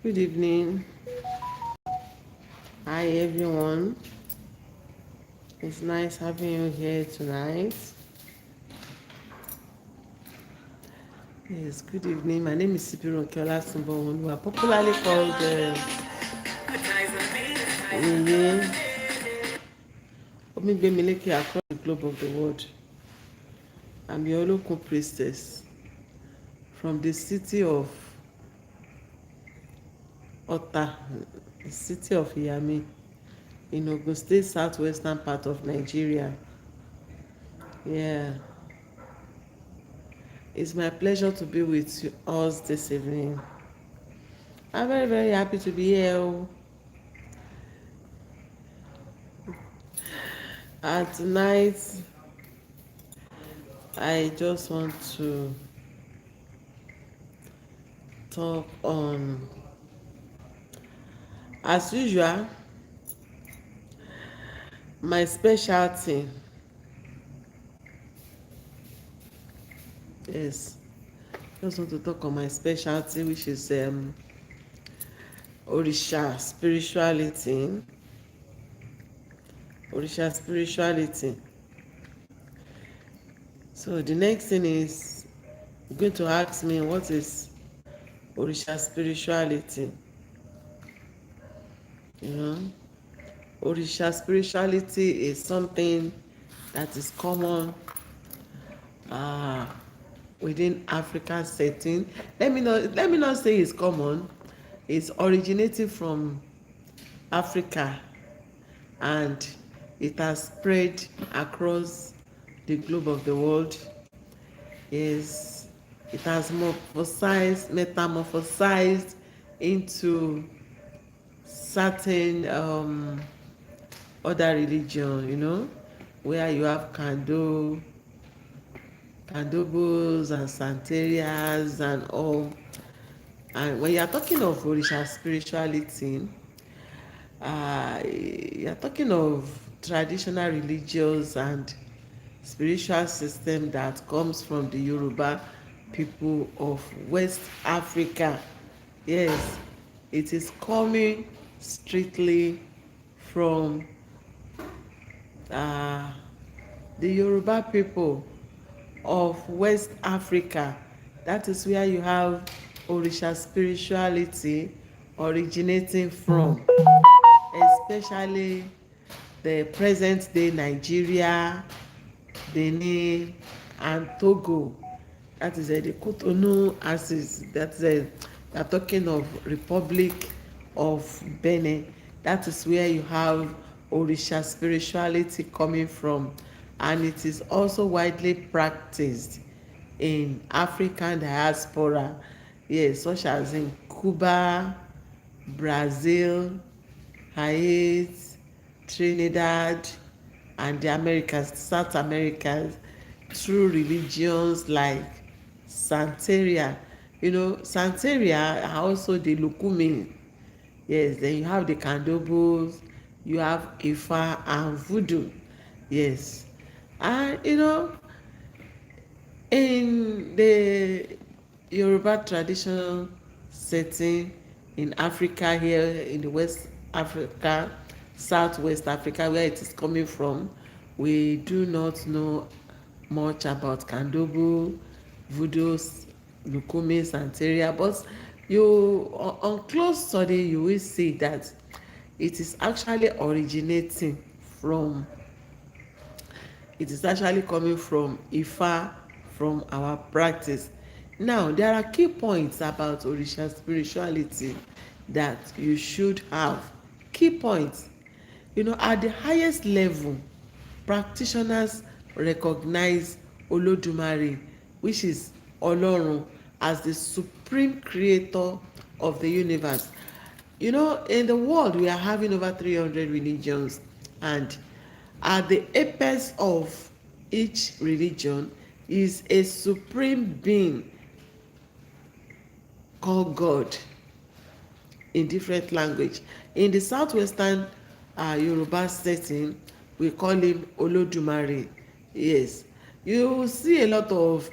Good evening. Hi, everyone. It's nice having you here tonight. Yes, good evening. My name is Ibironke Olasunmbo. We are popularly called Yeye Omigbemileke across the globe of the world. I'm your local priestess from the city of Ota, the city of Iyami, in Ogun State, southwestern part of Nigeria. Yeah, it's my pleasure to be with you all this evening. I'm very, very happy to be here. And tonight, I just want to talk on, as usual, my specialty. Yes, just want to talk on my specialty, which is Orisha spirituality. Orisha spirituality. So the next thing is going to ask me, what is Orisha spirituality? You know, Orisha spirituality is something that is common uh, within African setting. Let me not say it's common. It's originating from Africa, and it has spread across the globe of the world. Yes, it has metamorphosized into certain other religion, where you have candobos and santerias and all. And when you are talking of Orisha spirituality, you are talking of traditional religious and spiritual system that comes from the Yoruba people of West Africa. Yes, it is coming strictly from uh, the Yoruba people of West Africa. That is where you have Orisha spirituality originating from, especially the present day Nigeria, Benin, and Togo. That is the Cotonou axis. We are talking of Republic of Benin. That is where you have Orisha spirituality coming from, and it is also widely practiced in African diaspora, yes, such as in Cuba, Brazil, Haiti, Trinidad, and the Americas, South Americas, through religions like Santeria. Santeria are also the Lukumi. Yes, then you have the Candobos, you have Ifa and Voodoo. Yes. And in the Yoruba traditional setting in Africa, here in the West Africa, Southwest Africa, where it is coming from, we do not know much about Kandobu, Voodoo, Lukumi, Santeria, but on close study you will see that it is actually originating from it is actually coming from Ifa, from our practice. Now, there are key points about Orisha spirituality that you should have. Key points. At the highest level, practitioners recognize Olodumare, which is Ọlọ́run, as the supreme creator of the universe. In the world, we are having over 300 religions, and at the apex of each religion is a supreme being called God in different language. In the southwestern Yoruba setting, we call him Olodumare. Yes, you see a lot of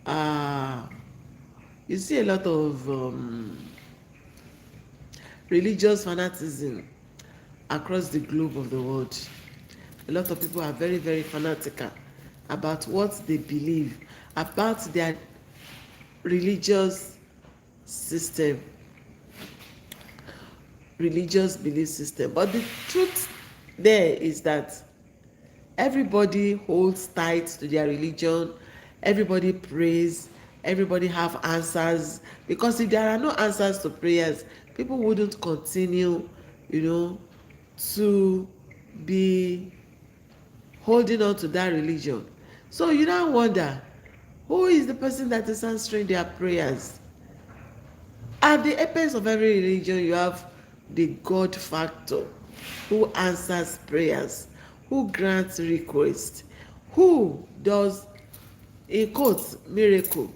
uh, you see a lot of religious fanaticism across the globe of the world. A lot of people are very, very fanatical about what they believe, about their religious system, religious belief system. But the truth there is that everybody holds tight to their religion, everybody prays, everybody have answers, because if there are no answers to prayers, people wouldn't continue, to be holding on to that religion. So you now wonder, who is the person that is answering their prayers? At the apex of every religion, you have the God factor, who answers prayers, who grants requests, who does, in quotes, miracle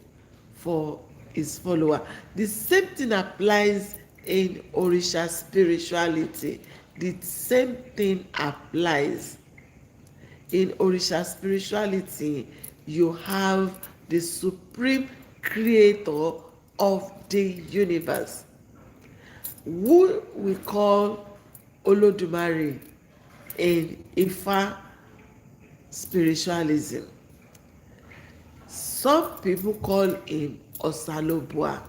for his follower. The same thing applies in Orisha spirituality. The same thing applies in Orisha spirituality. You have the supreme creator of the universe, who we call Olodumare in Ifa spiritualism. Some people call him Osalobua,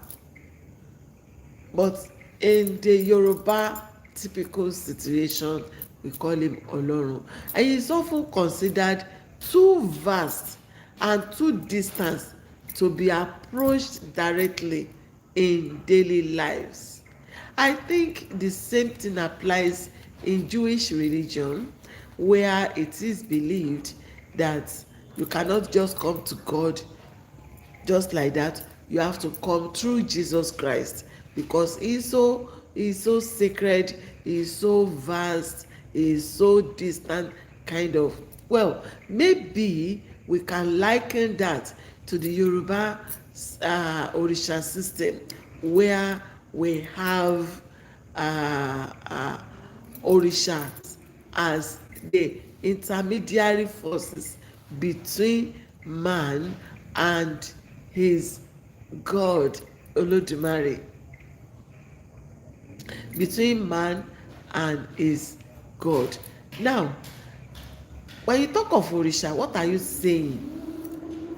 but in the Yoruba typical situation, we call him Olorun. And he is often considered too vast and too distant to be approached directly in daily lives. I think the same thing applies in Jewish religion, where it is believed that you cannot just come to God just like that. You have to come through Jesus Christ, because he's so sacred, he's so vast, he's so distant, kind of. Well, maybe we can liken that to the Yoruba Orisha system, where we have Orishas as the intermediary forces between man and his God Olodumare, between man and his God. Now, when you talk of Orisha, what are you saying?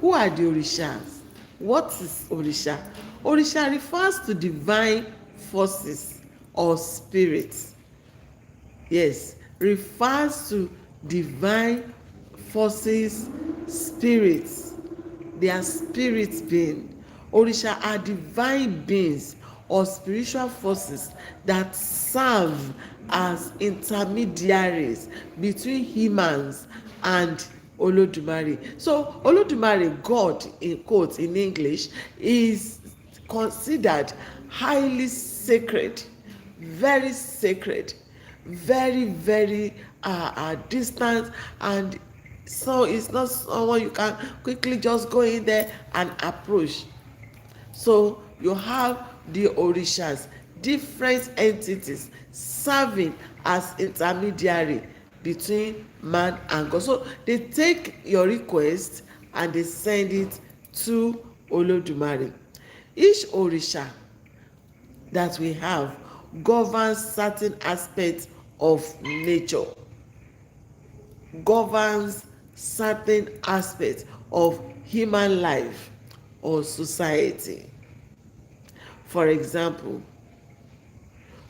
Who are the Orishas? What is Orisha? Orisha refers to divine forces or spirits. Yes, refers to divine forces, spirits. They are spirits being. Orisha are divine beings or spiritual forces that serve as intermediaries between humans and Olodumare. So Olodumare, God in quotes in English, is considered highly sacred, very sacred, very, very distant, and so it's not someone you can quickly just go in there and approach. So you have the Orishas, different entities serving as intermediary between man and God. So they take your request and they send it to Olodumare. Each Orisha that we have governs certain aspects of nature, governs certain aspects of human life or society. For example,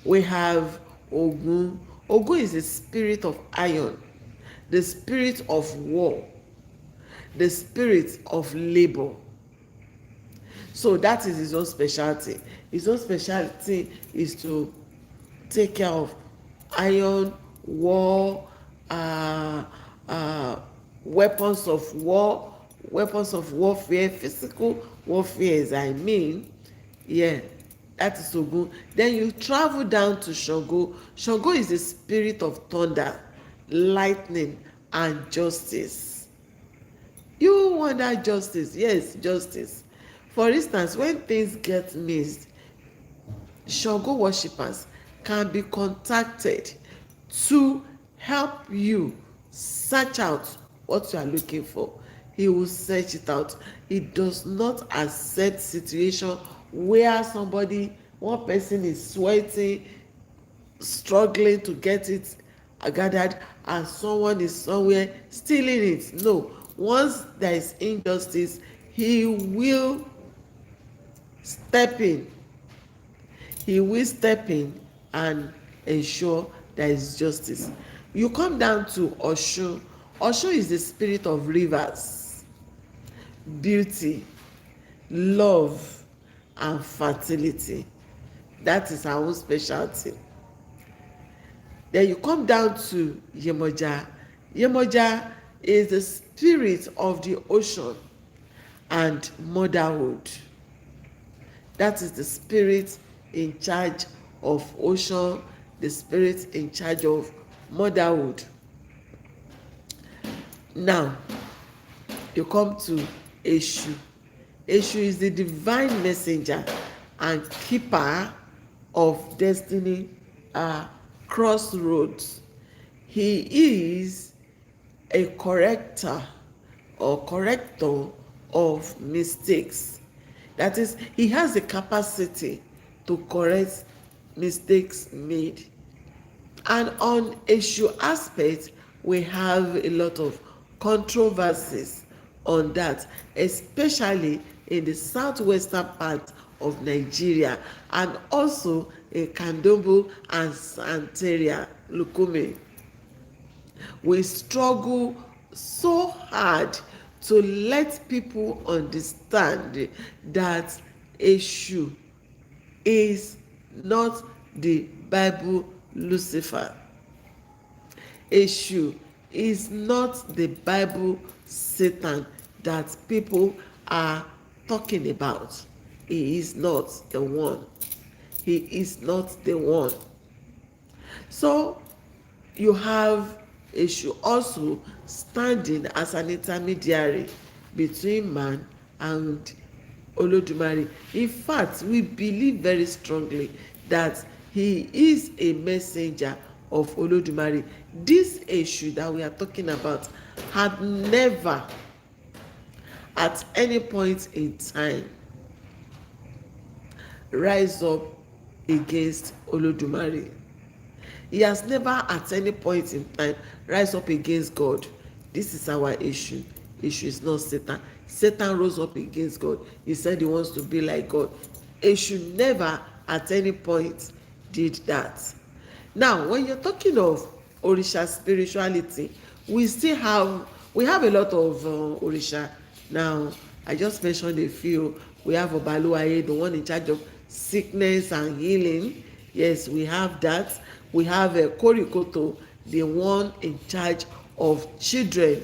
we have Ogun. Ogun is the spirit of iron, the spirit of war, the spirit of labor. So that is his own specialty. His own specialty is to take care of iron, war, weapons of war, weapons of warfare, physical warfare, as I mean. Yeah, that is Ogun. Then you travel down to Shango. Shango is the spirit of thunder, lightning, and justice. You wonder, justice? Yes, justice. For instance, when things get missed, Shango worshippers can be contacted to help you search out what you are looking for. He will search it out. He does not accept situation where one person is sweating, struggling to get it gathered, and someone is somewhere stealing it. No, once there is injustice, he will step in. He will step in and ensure there is justice. You come down to Osun. Osun is the spirit of rivers, beauty, love, and fertility. That is our own specialty. Then you come down to Yemoja. Yemoja is the spirit of the ocean and motherhood. That is the spirit in charge of ocean, the spirit in charge of motherhood. Now, you come to Eshu. Eshu is the divine messenger and keeper of destiny crossroads. He is a corrector or corrector of mistakes. That is, he has the capacity to correct mistakes made. And on issue aspect, we have a lot of controversies on that, especially in the southwestern part of Nigeria and also in Kandombo and Santeria, Lukumi. We struggle so hard to let people understand that Eshu is not the Bible Lucifer. Eshu is not the Bible Satan that people are talking about. He is not the one. He is not the one. So you have Eshu also standing as an intermediary between man and Olodumare. In fact, we believe very strongly that he is a messenger of Olodumare. This Eshu that we are talking about had never at any point in time rise up against Olodumare. He has never at any point in time rise up against God. This is our issue. Issue is not Satan. Satan rose up against God. He said he wants to be like God. Issue never at any point did that. Now, when you're talking of Orisha spirituality, we have a lot of Orisha. Now, I just mentioned a few. We have Obaluwaye, the one in charge of sickness and healing. Yes, we have that. We have Korikoto, the one in charge of children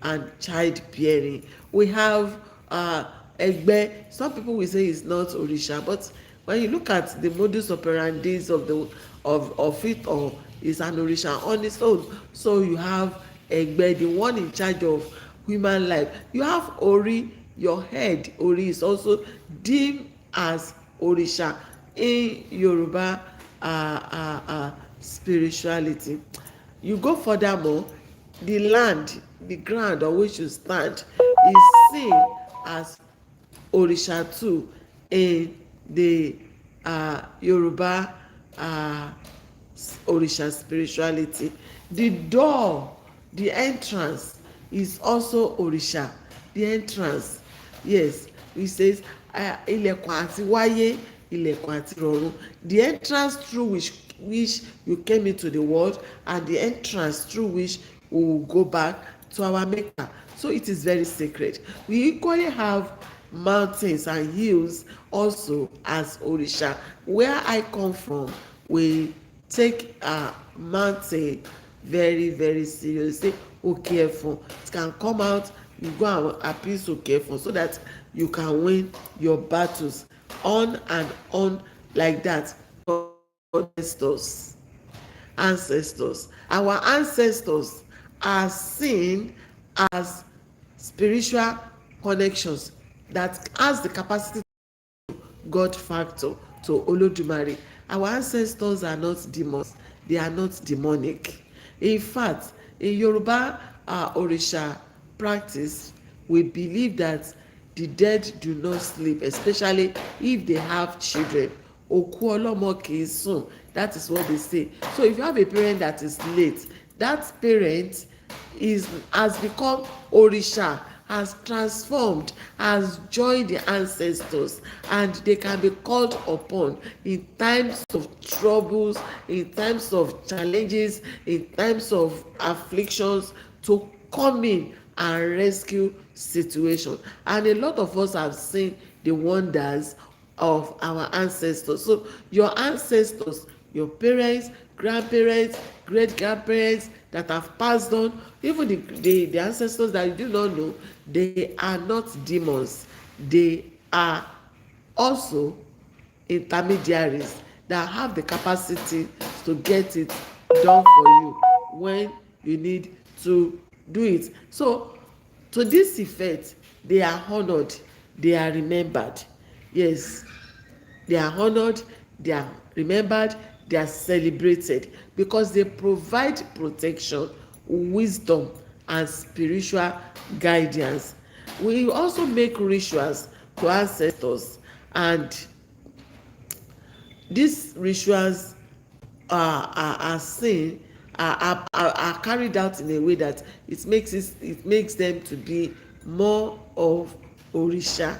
and childbearing. We have Egbe. Some people will say it's not Orisha, but when you look at the modus operandi of it all, is an Orisha on its own. So you have Egbe, the one in charge of human life. You have Ori, your head. Ori is also deemed as Orisha in Yoruba spirituality. You go furthermore, the land, the ground on which you stand is seen as Orisha too in the Yoruba Orisha spirituality. The door, the entrance is also Orisha. The entrance, yes, he says ilẹ̀kùn àti wáyé, ilẹ̀kùn àti rọ̀run. The entrance through which you came into the world and the entrance through which we will go back to our maker. So it is very sacred. We equally have mountains and hills also as Orisha. Where I come from, we take a mountain very, very seriously. Okefun, it can come out, you go and appease Okefun so that you can win your battles on and on like that. Ancestors, our ancestors are seen as spiritual connections that has the capacity to God factor to Olodumare. Our ancestors are not demons, they are not demonic. In fact, in Yoruba Orisha practice, we believe that the dead do not sleep, especially if they have children. Òkú ọlọ́mọ kì í sùn, that is what they say. So if you have a parent that is late, that parent has become òrìṣà, has transformed, has joined the ancestors, and they can be called upon in times of troubles, in times of challenges, in times of afflictions, to come in and rescue situation. And a lot of us have seen the wonders of our ancestors. So your ancestors, your parents, grandparents, great grandparents that have passed on, even the ancestors that you do not know, they are not demons. They are also intermediaries that have the capacity to get it done for you when you need to do it. So to this effect, they are honored, they are remembered. Yes, they are honored, they are remembered, they are celebrated because they provide protection, wisdom, and spiritual guidance. We also make rituals to ancestors, and these rituals are seen, are carried out in a way that it makes them to be more of òrìṣà.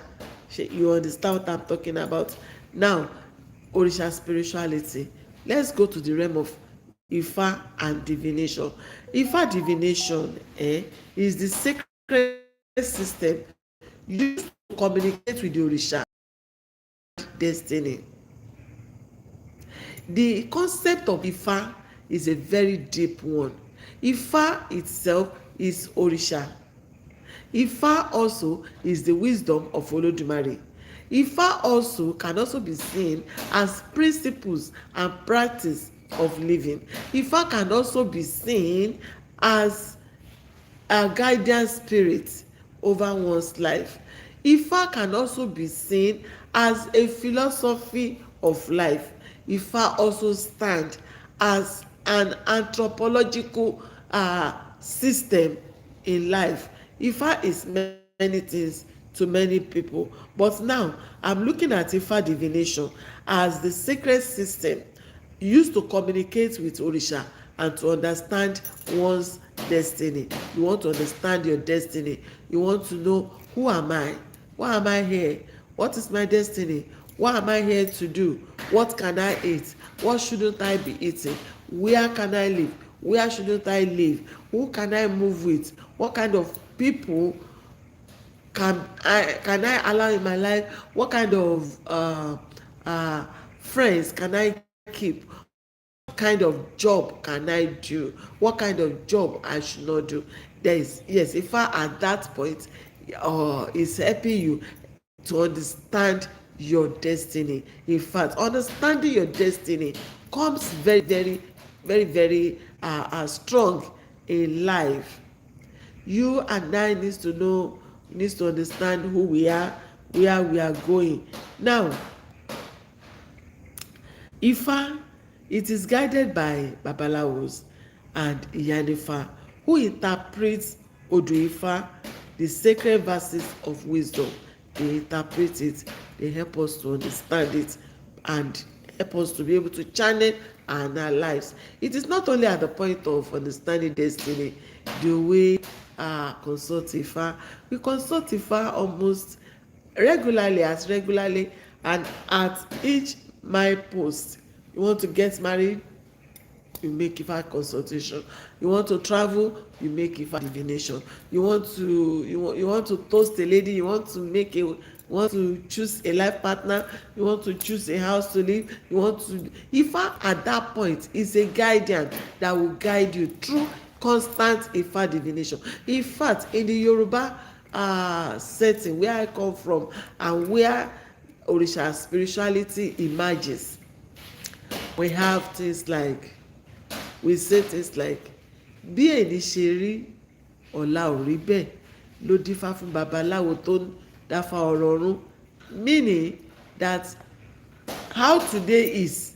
You understand what I'm talking about? Now, òrìṣà spirituality. Let's go to the realm of Ifa and divination. Ifa divination is the sacred system used to communicate with the òrìṣà destiny. The concept of Ifa is a very deep one. Ifa itself is òrìṣà. Ifa also is the wisdom of Olódùmarè. Ifa also can also be seen as principles and practice of living. Ifa can also be seen as a guidance spirit over one's life. Ifa can also be seen as a philosophy of life. Ifa also stand as an anthropological system in life. Ifa is many things to many people, but now I'm looking at Ifa divination as the sacred system used to communicate with òrìṣà and to understand one's destiny. You want to understand your destiny. You want to know, who am I? Why am I here? What is my destiny? What am I here to do? What can I eat? What shouldn't I be eating? Where can I live? Where shouldn't I live? Who can I move with? What kind of people can I allow in my life? What kind of friends can I keep? What kind of job can I do? What kind of job I should not do? There is, yes, if I at that point is helping you to understand your destiny. In fact, understanding your destiny comes very strong in life. You and I needs to understand who we are, where we are going. Now, Ifa, it is guided by Babalawos and Iyanifa, who interprets Odu Ifa, the sacred verses of wisdom. They interpret it, they help us to understand it, and help us to be able to channel our lives. It is not only at the point of understanding destiny, the way consult Ifa. We consult Ifa almost regularly, and at each milepost. You want to get married, you make Ifa consultation. You want to travel, you make Ifa divination. You want to toast a lady, you want to choose a life partner, you want to choose a house to live, Ifa at that point is a guardian that will guide you through constant Ifa divination. In fact, in the Yoruba setting where I come from and where òrìṣà spirituality emerges, we have things like, we say things like, bí èní ṣe rí ọ̀la ò rí bẹ́ẹ̀ ló dífá fún babaláwo tó ń dáfá ọ̀rọ̀ ọ̀run, meaning that how today is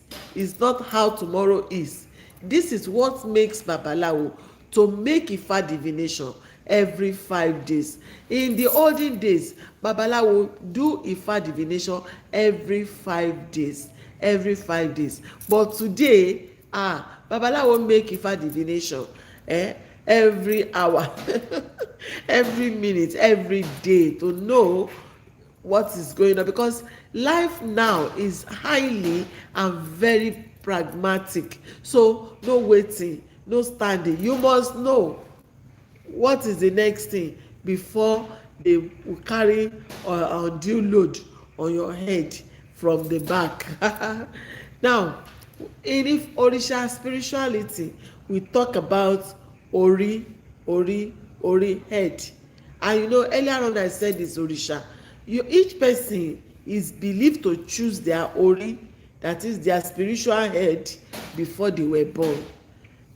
not how tomorrow is. This is what makes babalawo to make Ifa divination. every 5 days. In the olden days, babalawo do Ifa divination every 5 days, every 5 days. But today, babalawo make Ifa divination every hour every minute, every day, to know what is going on, because life now is highly and very pragmatic. So no waiting, no standing, you must know what is the next thing before they will carry undue load on your head from the back. Now, in if Orisha spirituality, we talk about ori, head. And you know, earlier on I said this Orisha, each person is believed to choose their ori, that is their spiritual head, before they were born.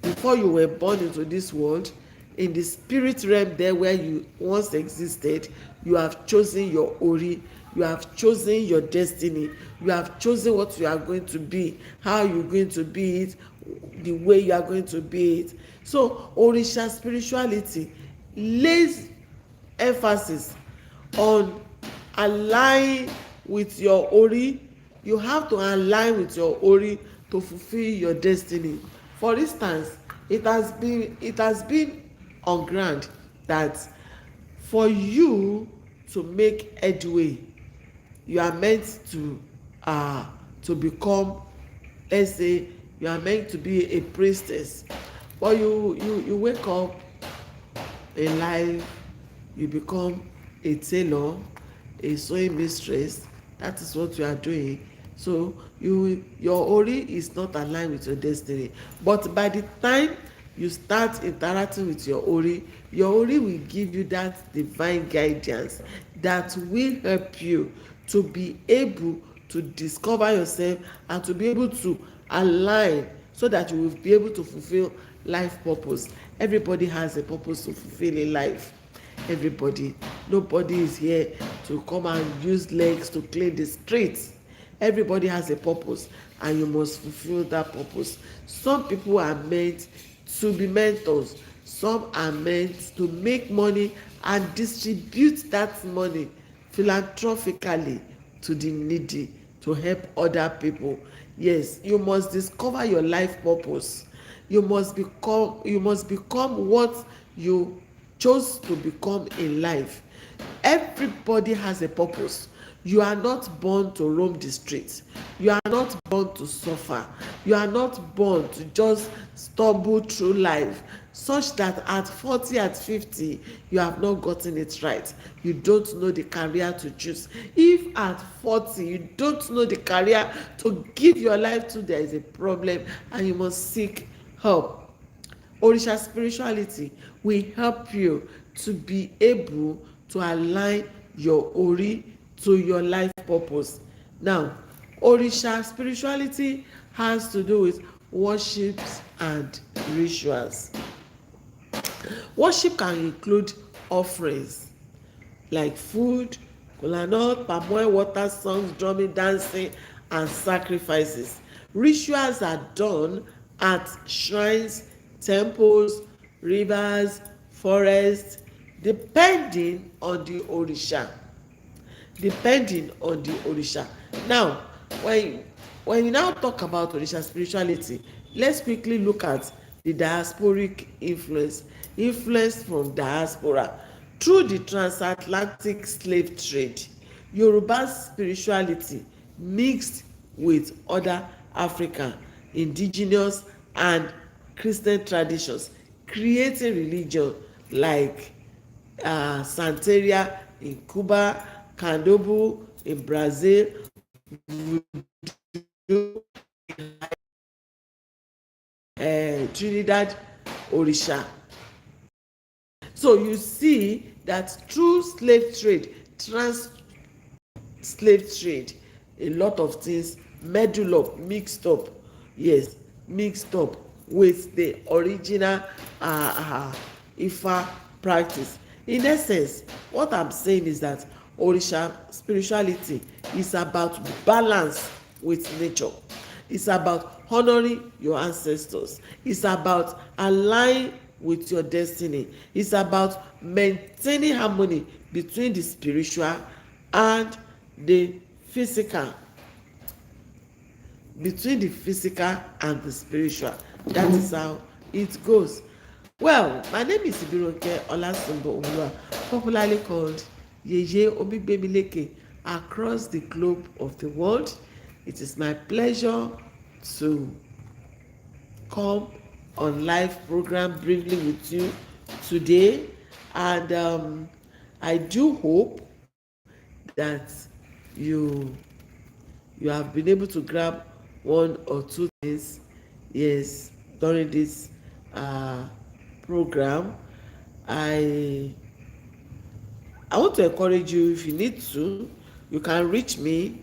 Before you were born into this world, in the spirit realm there where you once existed, you have chosen your ori, you have chosen your destiny, you have chosen what you are going to be, how you are going to be it, the way you are going to be it. So Orisha spirituality lays emphasis on align with your ori. You have to align with your ori to fulfill your destiny. For instance, it has been on ground that for you to make headway, you are meant to become, let's say you are meant to be a priestess, but you wake up in life, you become a tailor, a sewing mistress. That is what you are doing. So your ori is not aligned with your destiny. But by the time you start interacting with your ori will give you that divine guidance that will help you to be able to discover yourself and to be able to align, so that you will be able to fulfill life purpose. Everybody has a purpose to fulfill in life. Everybody. Nobody is here to come and use legs to clean the streets. Everybody has a purpose, and you must fulfill that purpose. Some people are meant to be mentors. Some are meant to make money and distribute that money philanthropically to the needy, to help other people. Yes, you must discover your life purpose. You must become what you chose to become in life. Everybody has a purpose. You are not born to roam the streets. You are not born to suffer. You are not born to just stumble through life, such that at 40, at 50, you have not gotten it right. You don't know the career to choose. If at 40 you don't know the career to give your life to, there is a problem, and you must seek help. Orisha spirituality will help you to be able to align your ori to your life purpose. Now, Orisha spirituality has to do with worships and rituals. Worship can include offerings like food, kolanut, palm oil, water, songs, drumming, dancing, and sacrifices. Rituals are done at shrines, temples, rivers, forests, depending on the orisha. Now, when you now talk about Orisha spirituality, let's quickly look at the diasporic influence from diaspora. Through the transatlantic slave trade, Yoruba spirituality mixed with other African, indigenous, and Christian traditions, creating religion like Santeria in Cuba, Candomblé in Brazil, Trinidad Orisha. So you see that through slave trade, slave trade, a lot of things meddle up, mixed up with the original Ifa practice. In essence, what I'm saying is that Orisha spirituality is about balance with nature. It's about honoring your ancestors. It's about aligning with your destiny. It's about maintaining harmony between the spiritual and the physical, between the physical and the spiritual. That is how it goes. Well, my name is Ibironke Olasunmbo, popularly called Yeye Omigbemileke, across the globe of the world. It is my pleasure to come on live program briefly with you today, and I do hope that you you have been able to grab one or two things, yes, during this uh, program. I i want to encourage you, if you need to, you can reach me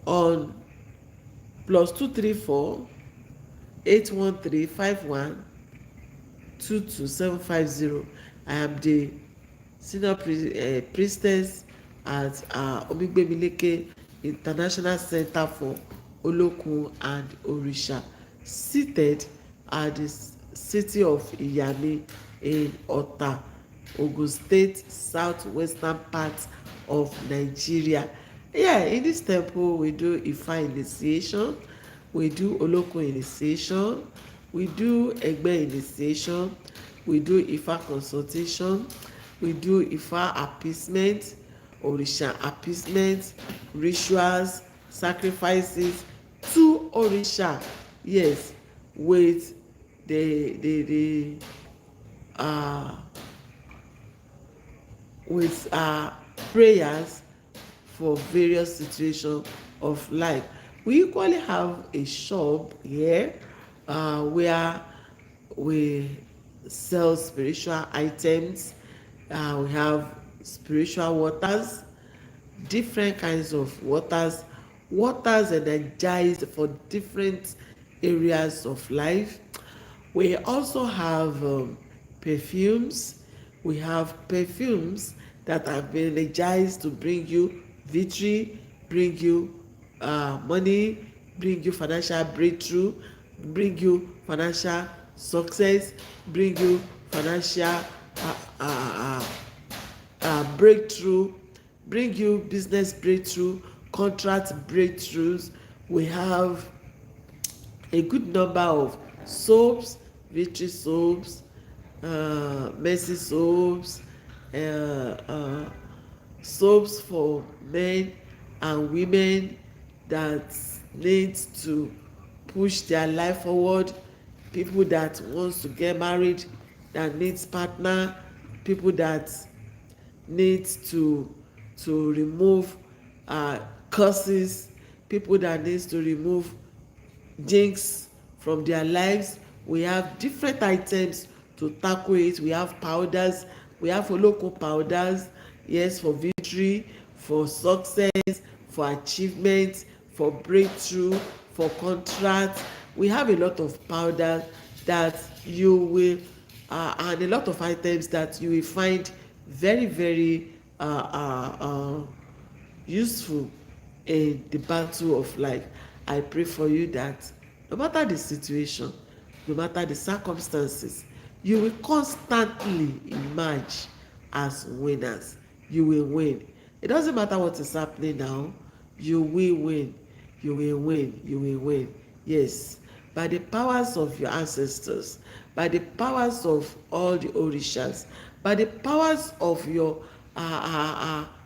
on +234 813 51 22750. I am the senior priestess at Omigbemileke International Center for Olokun and Orisha, seated at the city of Iyami in Ota, Ogun State, southwestern part of Nigeria. Yeah, in this temple we do Ifa initiation, we do Olokun initiation, we do Egbe initiation, we do Ifa consultation, we do Ifa appeasement, Orisha appeasement, rituals, sacrifices to Orisha. Yes, with the uh with prayers for various situations of life. We equally have a shop here where we sell spiritual items. We have spiritual waters, different kinds of waters energized for different areas of life. We also have perfumes. We have perfumes that have been energized to bring you victory, bring you money, bring you financial breakthrough, bring you financial success, bring you financial breakthrough, bring you business breakthrough, contract breakthroughs. We have a good number of soaps, victory soaps, mercy soaps, uh, uh, soaps for men and women that need to push their life forward, people that wants to get married, that needs partner, people that needs to remove curses, people that needs to remove jinx from their lives. We have different items to tackle it. We have powders, we have oloko powders, yes, for victory, for success, for achievement, for breakthrough, for contract. We have a lot of powder that you will and a lot of items that you will find very very useful in the battle of life. I pray for you that no matter the situation, no matter the circumstances, you will constantly emerge as winners. You will win. It doesn't matter what is happening now, you will win. You will win. You will win. Yes, by the powers of your ancestors, by the powers of all the orishas, by the powers of your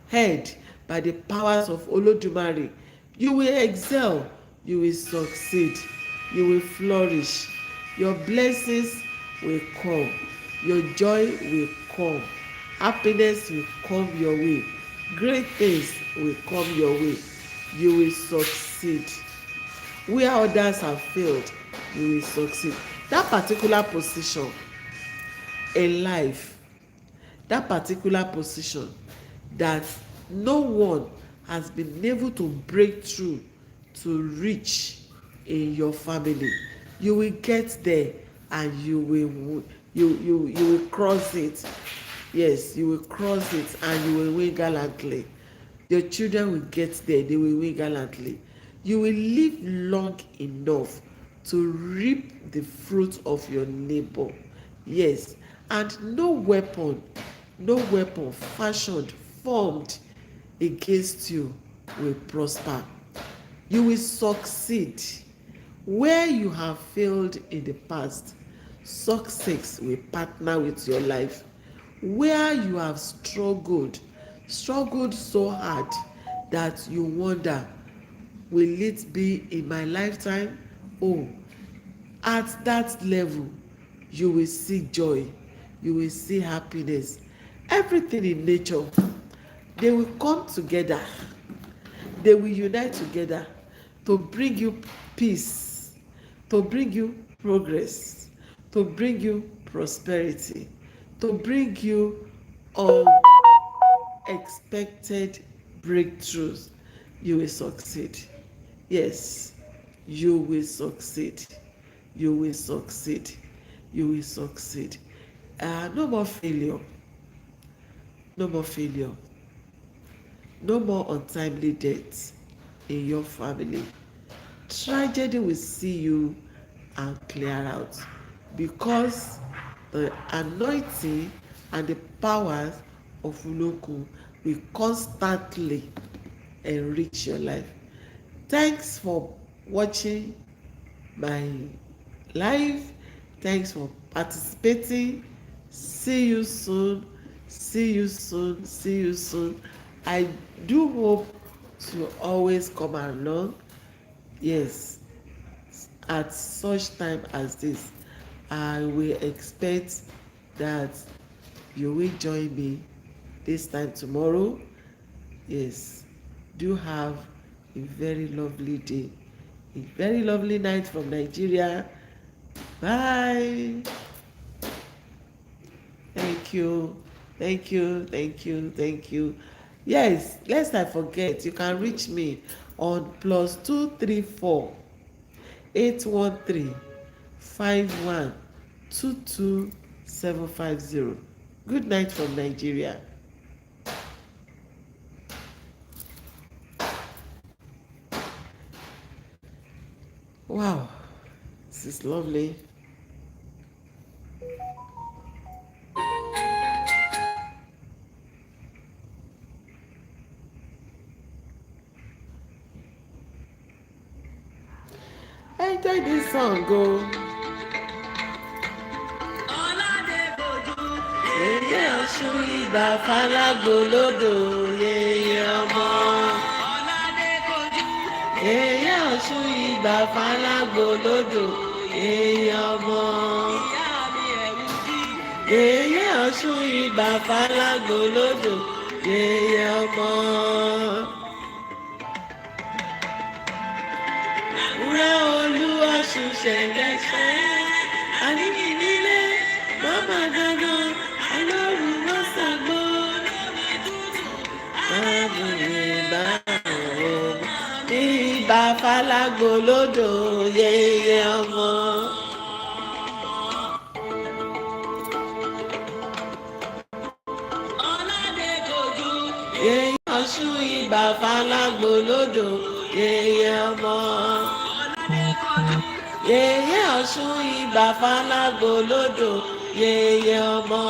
head, by the powers of Olodumare, you will excel, you will succeed, you will flourish, your blessings will come, your joy will come, happiness will come your way, great things will come your way, you will succeed. Where others have failed, you will succeed. That particular position in life, that particular position that no one has been able to break through to reach in your family, you will get there, and you will cross it. Yes, you will cross it, and you will win gallantly. Your children will get there, they will win gallantly. You will live long enough to reap the fruit of your labor. Yes, and no weapon fashioned, formed against you will prosper. You will succeed. Where you have failed in the past, success will partner with your life. Where you have struggled so hard that you wonder, will it be in my lifetime? Oh, at that level, you will see joy, you will see happiness. Everything in nature, they will come together, they will unite together to bring you peace, to bring you progress, to bring you prosperity, to bring you unexpected breakthroughs. You will succeed. Yes, you will succeed. You will succeed. You will succeed. No more failure. No more failure. No more untimely death in your family. Tragedy will see you and clear out, because the anointing and the powers of Uloku will constantly enrich your life. Thanks for watching my live. Thanks for participating. See you soon. See you soon. See you soon. I do hope to always come along. Yes, at such time as this, I will expect that you will join me this time tomorrow. Yes, do have a very lovely day, a very lovely night from Nigeria. Bye. Thank you. Thank you. Thank you. Thank you. Yes, lest I forget, you can reach me on +234 813 51 22 750. Good night from Nigeria. Wow, this is lovely. I enjoy this song. Go. Yeye Ọ̀ṣun ìbà falágbolódò yeye ọmọ. Yeye Ọ̀ṣun ìbà falágbolódò yeye ọmọ. Yeye Ọ̀ṣun ìbà falágbolódò yeye ọmọ. Wúrẹ́ olú Ọ̀ṣun ṣẹ̀ǹgẹ̀ṣẹ̀ àníkì nílé mọ́mọ́ dandan alóòrùn lọ́sàgbọ́. Mábùrìn bá òun ní ìbà falágbolódò yeye ọmọ. Yeye Ọ̀ṣun ìbà falágbolódò yeye ọmọ. Yeye Ọ̀ṣun ìbà falágbolódò yeye ọmọ.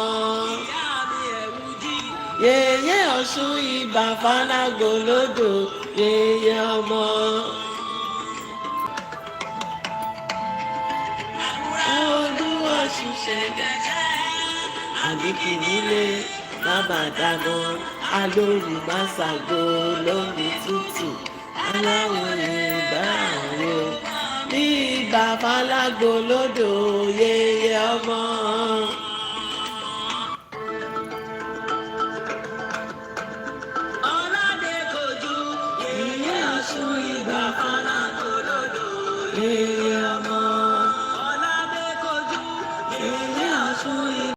Yeye Ọ̀ṣun ìbà falágbolódò yeye ọmọ. Olú Ọ̀ṣun ṣẹ̀ǹgẹ̀ṣẹ̀ àníkì nílé bàbá dáná alóòrù má ṣàgbo lómi tútù aláwọ̀ ìbá àwọn ní ìbà falágbolódò yeye ọmọ. Yeye Ọ̀ṣun ìbà falágbolódò yeye